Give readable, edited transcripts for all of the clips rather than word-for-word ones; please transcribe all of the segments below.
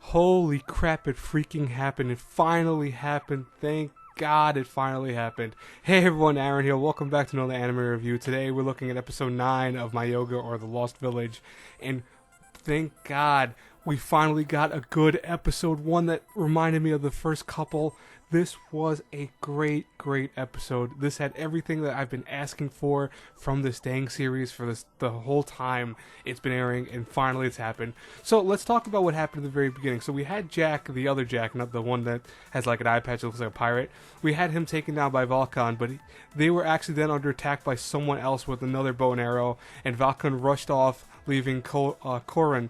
Holy crap, it freaking happened. It finally happened. Thank God it finally happened. Hey everyone, Aaron here. Welcome back to another anime review. Today we're looking at episode 9 of Mayoiga, or The Lost Village. And thank God we finally got a good episode. One that reminded me of the first couple. This was a great episode. This had everything that I've been asking for from this dang series for the whole time it's been airing, and finally it's happened. So let's talk about what happened at the very beginning. So we had Jack, the other Jack, not the one that has like an eye patch that looks like a pirate. We had him taken down by Valkan, but they were actually then under attack by someone else with another bow and arrow, and Valkan rushed off, leaving Korakun.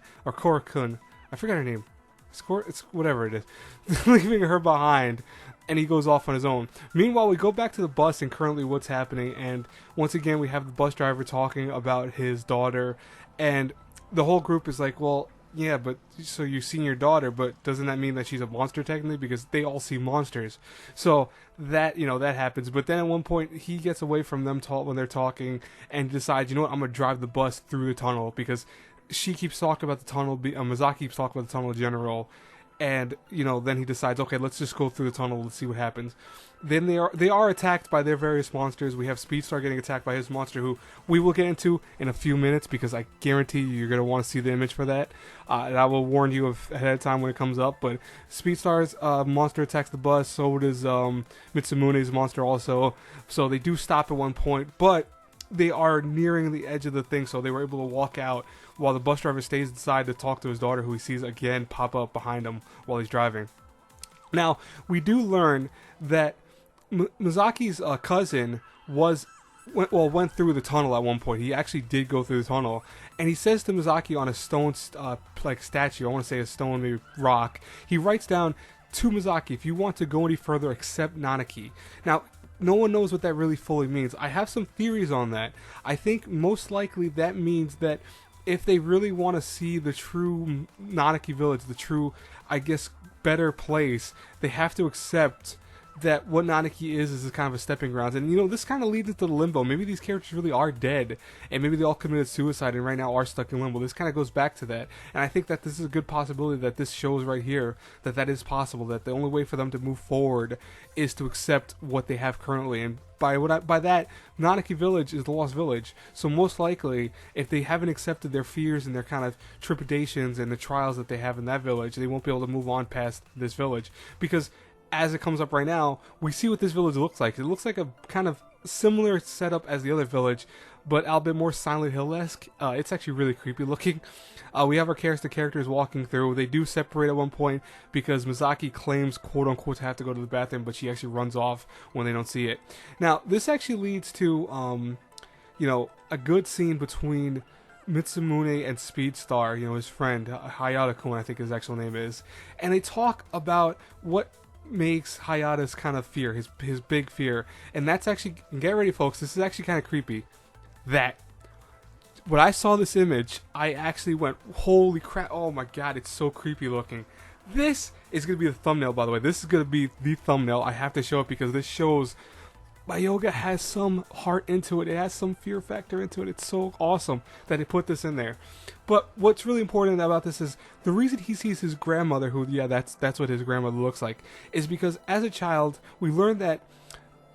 I forgot her name. It's whatever it is. Leaving her behind, and he goes off on his own. Meanwhile, we go back to the bus and currently what's happening, and once again we have the bus driver talking about his daughter, and the whole group is like, well, yeah, but so you've seen your daughter, but doesn't that mean that she's a monster technically? Because they all see monsters. So that, that happens. But then at one point he gets away from them when they're talking and decides, you know what, I'm going to drive the bus through the tunnel, because she keeps talking about the tunnel, Mizaki keeps talking about the tunnel in general, and, then he decides, okay, let's just go through the tunnel, let's see what happens. Then they are attacked by their various monsters. We have Speedstar getting attacked by his monster, who we will get into in a few minutes, because I guarantee you're going to want to see the image for that. And I will warn you ahead of time when it comes up, but Speedstar's monster attacks the bus, so does Mitsumune's monster also. So they do stop at one point, but they are nearing the edge of the thing, so they were able to walk out while the bus driver stays inside to talk to his daughter, who he sees again pop up behind him while he's driving. Now, we do learn that Mizaki's cousin went through the tunnel at one point. He actually did go through the tunnel, and he says to Mizaki on a stone statue, I want to say a stone, maybe rock, he writes down to Mizaki, if you want to go any further, accept Nanaki. Now, no one knows what that really fully means. I have some theories on that. I think most likely that means that if they really want to see the true Nanaki village, the true, I guess, better place, they have to accept that what Nanaki is kind of a stepping ground. And this kind of leads into the limbo. Maybe these characters really are dead, and maybe they all committed suicide and right now are stuck in limbo. This kind of goes back to that, and I think that this is a good possibility that this shows right here that is possible, that the only way for them to move forward is to accept what they have currently. And by that, Nanaki Village is the Lost Village. So most likely, if they haven't accepted their fears and their kind of trepidations and the trials that they have in that village, they won't be able to move on past this village, because as it comes up right now, we see what this village looks like. It looks like a kind of similar setup as the other village, but a bit more Silent Hill-esque. It's actually really creepy looking. We have our characters walking through. They do separate at one point because Mizaki claims, quote-unquote, to have to go to the bathroom, but she actually runs off when they don't see it. Now, this actually leads to, a good scene between Mitsumune and Speedstar, his friend, Hayata-kun, I think his actual name is. And they talk about what makes Hayata's kind of fear, his big fear, and that's actually, get ready folks, this is actually kind of creepy, that when I saw this image, I actually went, holy crap, oh my god, it's so creepy looking. This is going to be the thumbnail, by the way. This is going to be the thumbnail. I have to show it because this shows Mayoiga has some heart into it. It has some fear factor into it. It's so awesome that they put this in there. But what's really important about this is the reason he sees his grandmother, who, yeah, that's what his grandmother looks like, is because as a child, we learned that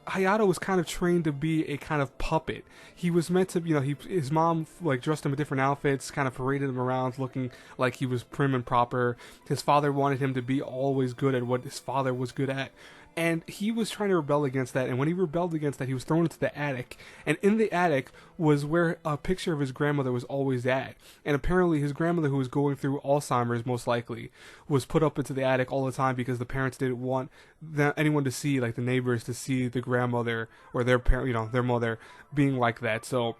Hayato was kind of trained to be a kind of puppet. He was meant to, his mom dressed him in different outfits, kind of paraded him around looking like he was prim and proper. His father wanted him to be always good at what his father was good at. And he was trying to rebel against that, and when he rebelled against that, he was thrown into the attic. And in the attic was where a picture of his grandmother was always at. And apparently his grandmother, who was going through Alzheimer's most likely, was put up into the attic all the time because the parents didn't want anyone to see, like the neighbors, to see the grandmother or their parent, their mother being like that. So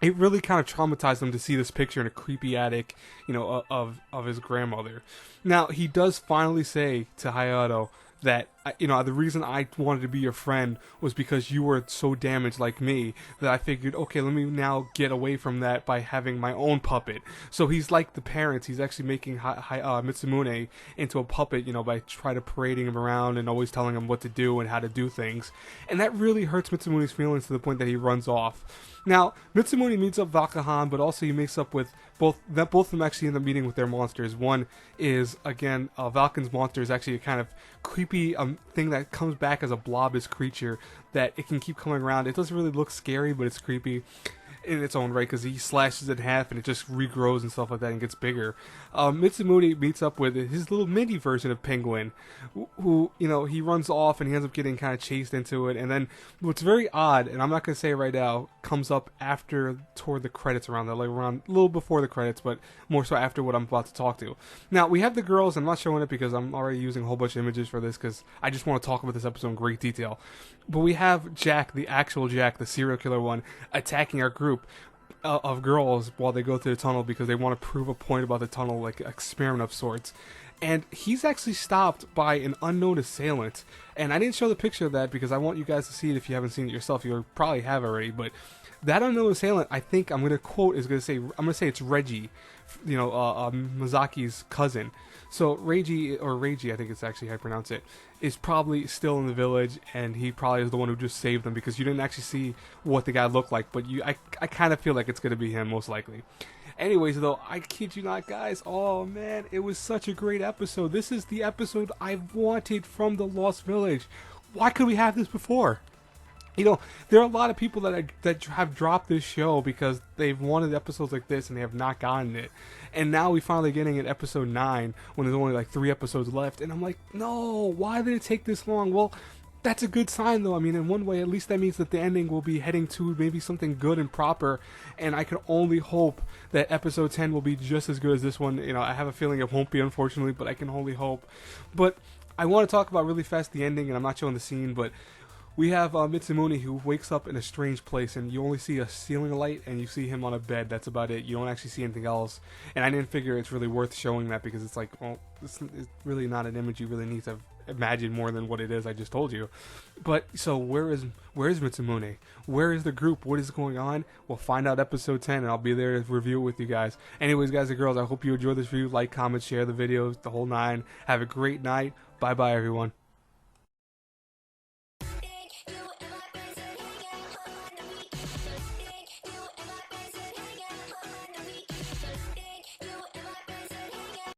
it really kind of traumatized him to see this picture in a creepy attic, of his grandmother. Now, he does finally say to Hayato that, the reason I wanted to be your friend was because you were so damaged like me that I figured, okay, let me now get away from that by having my own puppet. So he's like the parents. He's actually making Mitsumune into a puppet, by trying to parading him around and always telling him what to do and how to do things. And that really hurts Mitsumune's feelings to the point that he runs off. Now, Mitsumune meets up Vakahan, but also he makes up with both of them actually end up meeting with their monsters. One is, again, Valken's monster is actually a kind of creepy thing that comes back as a blobish creature that it can keep coming around. It doesn't really look scary, but it's creepy in its own right because he slashes it in half and it just regrows and stuff like that and gets bigger. Mitsumune meets up with his little mini version of Penguin, who he runs off and he ends up getting kind of chased into it. And then what's very odd, and I'm not gonna say it right now, comes up toward the credits around that, like around a little before the credits, but more so after what I'm about to talk to. Now we have the girls. I'm not showing it because I'm already using a whole bunch of images for this because I just want to talk about this episode in great detail. But we have Jack, the actual Jack, the serial killer one, attacking our group of girls while they go through the tunnel because they want to prove a point about the tunnel, like an experiment of sorts. And he's actually stopped by an unknown assailant. And I didn't show the picture of that because I want you guys to see it if you haven't seen it yourself. You probably have already, but that unknown assailant, I think I'm going to say it's Reggie, Masaki's cousin. So Reiji, I think it's actually how I pronounce it, is probably still in the village, and he probably is the one who just saved them because you didn't actually see what the guy looked like, but I kind of feel like it's going to be him most likely. Anyways, though, I kid you not, guys. Oh, man, it was such a great episode. This is the episode I've wanted from the Lost Village. Why could we have this before? There are a lot of people that have dropped this show because they've wanted episodes like this and they have not gotten it. And now we finally getting at episode 9 when there's only like 3 episodes left. And I'm like, no, why did it take this long? Well, that's a good sign, though. I mean, in one way, at least that means that the ending will be heading to maybe something good and proper. And I can only hope that episode 10 will be just as good as this one. I have a feeling it won't be, unfortunately, but I can only hope. But I want to talk about really fast the ending, and I'm not showing the scene, but we have Mitsumune who wakes up in a strange place, and you only see a ceiling light, and you see him on a bed. That's about it. You don't actually see anything else. And I didn't figure it's really worth showing that because it's like, well, it's really not an image you really need to imagine more than what it is I just told you. But so where is Mitsumune? Where is the group? What is going on? We'll find out episode 10, and I'll be there to review it with you guys. Anyways, guys and girls, I hope you enjoyed this review. Like, comment, share the videos, the whole 9. Have a great night. Bye bye, everyone.